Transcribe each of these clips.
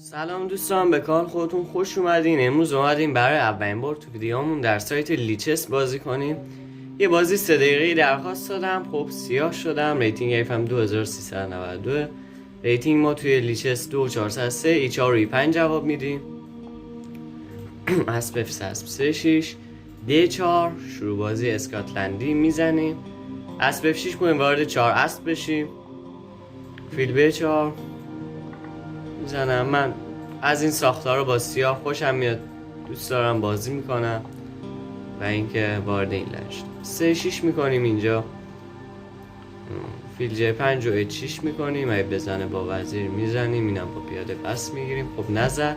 سلام دوستان، به کار خودتون خوش اومدین. امروز اومدیم برای اولین بار تو ویدیومون در سایت لیچس بازی کنیم. یه بازی 3 دقیقه‌ای درخواست دادم. خب سیاه شدم. ریتینگ ایفم 2392. ریتینگ ما توی لیچس 2403 E4 و E5 جواب میدیم. اسب F3 اسب C6 D4 شروع بازی اسکاتلندی میزنیم. اسب F6 کنیم وارد 4 اسب بشیم. فیل B4 میزنم. من از این ساختارا با سیاه خوشم میاد، دوست دارم بازی میکنم و اینکه وارد این لنج 3-6 میکنیم. اینجا فیل J5 و H6 میکنیم. اگه بزنه با وزیر میزنیم، اینم با پیاده پس میگیریم. خب نظر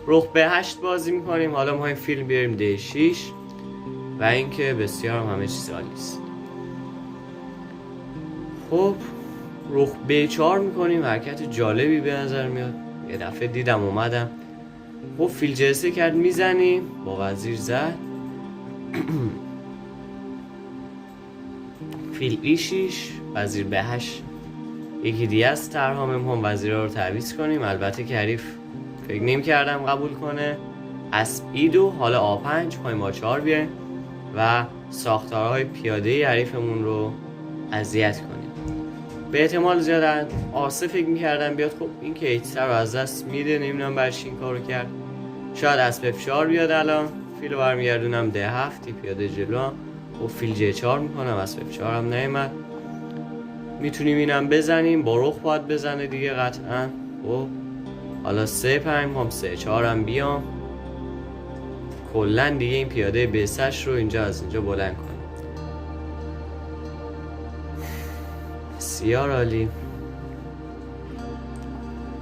رخ به 8 بازی میکنیم. حالا ما این فیل بیاریم D6 و اینکه بسیار همه چیز عالی است. خب رخ B4 میکنیم. حرکت جالبی به نظر میاد. یه دفعه دیدم اومدم. خب فیل جلسه کرد میزنیم. با وزیر زد. فیل E6 وزیر به 8. یکی دیگه از طرحام هم وزیرها رو تعویض کنیم. البته که حریف فکر نمی کردم قبول کنه. اسب E2 حالا A5 پایم A4 بیایم و ساختارهای پیاده حریفمون رو اذیت کنیم. به احتمال زیاد A3 فکر میکردم بیاد. خب این که H3 رو از دست میده، نمیدونم برش این کارو کرد. شاید اسب F4 بیاد. الان فیل رو برمیگردونم D7 پیاده جلو هم. و فیل J4 میکنم. اسب F4 هم نیامد. میتونیم اینم بزنیم. با رخ باید بزنه دیگه قطعا. و حالا C5 هم C4 هم بیام. کلن دیگه این پیاده B3 رو اینجا از اینجا بلند کنیم. بسیار عالی.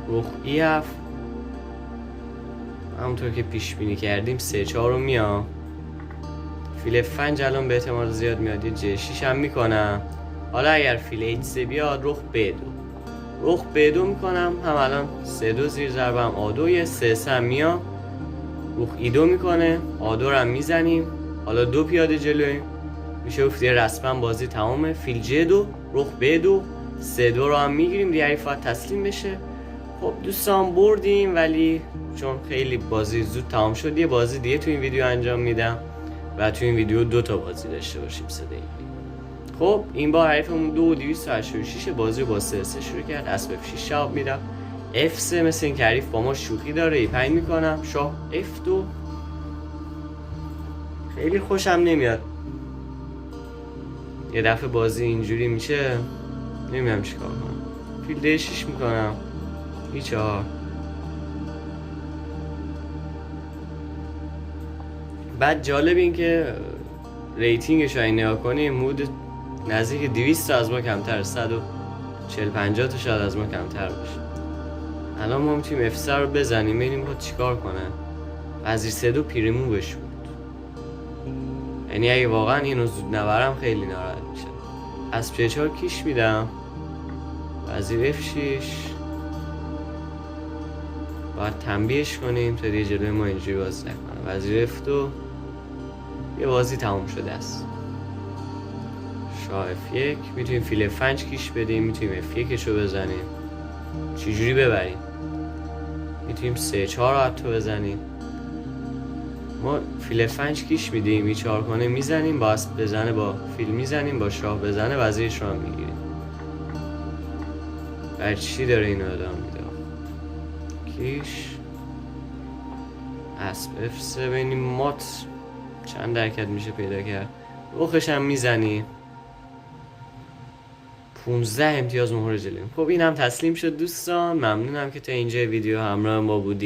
رخ E7 همونطور که پیش بینی کردیم C4 رو میام. فیل F5 الان به احتمال زیاد میاد. یه J6 هم میکنم. حالا اگر فیل H3 بیاد رخ B2 میکنم. هم الان C2 زیر ضربم A2 یه C3 هم میام. رخ E2 میکنه. A2 رو هم میزنیم. حالا دو پیاده جلویم. میشه افتی رسما بازی تمامه. فیل J2 رخ B2 C2 رو هم میگیریم. دیگه حریف باید تسلیم بشه. خب دوستان بردیم، ولی چون خیلی بازی زود تمام شد یه بازی دیگه تو این ویدیو انجام میدم و تو این ویدیو 2 تا بازی داشته باشیم 3 دقیقه. خب این بار حریفمون 286 بازی رو با 3-3 شروع کرد. اسب F6 جواب میدم. F3 مثل این که حریف با ما شوخی داره. E5 میکنم. شاه F2 خیلی خوشم نمیاد. یه دفعه بازی اینجوری میشه، نمیدونم چیکار کنم. فیل D6 میکنم. E4 بعد جالب این که ریتینگش رو نگاه کنیم، مود نزدیک 200 از ما کمتر، 140-150 تا شاید از ما کمتر باشه. الان ما میتونیم F3 رو بزنیم ببینیم خود چیکار کنه. وزیر C2 پیریمووش بود. یعنی اگه واقعا اینو زود نبرم خیلی ناراحت میشه. اسب J4 کیش میدم. وزیر F6 باید تنبیهش کنیم تا دیگه جلوی ما اینجوری بازی نکنه. وزیر F2 یه بازی تموم شده است. شاه F1 میتونیم فیل F5 کیش بدیم. میتونیم F1 رو بزنیم. چجوری ببریم؟ میتونیم C4 رو حتی بزنیم. ما فیل F5 کیش میدیم. E4 کنه میزنیم. با اسب بزنه با فیل میزنیم. با شاه بزنه وزیرش رو هم میگیریم. بر چی داره اینو ادامه میده؟ کیش اسب F3 بینیم مات چند حرکت میشه پیدا کرد. رخش هم میزنیم. 15 امتیاز مهر جلویم. خب این هم تسلیم شد دوستان. ممنونم که تا اینجا ویدیو همراه ما بودید.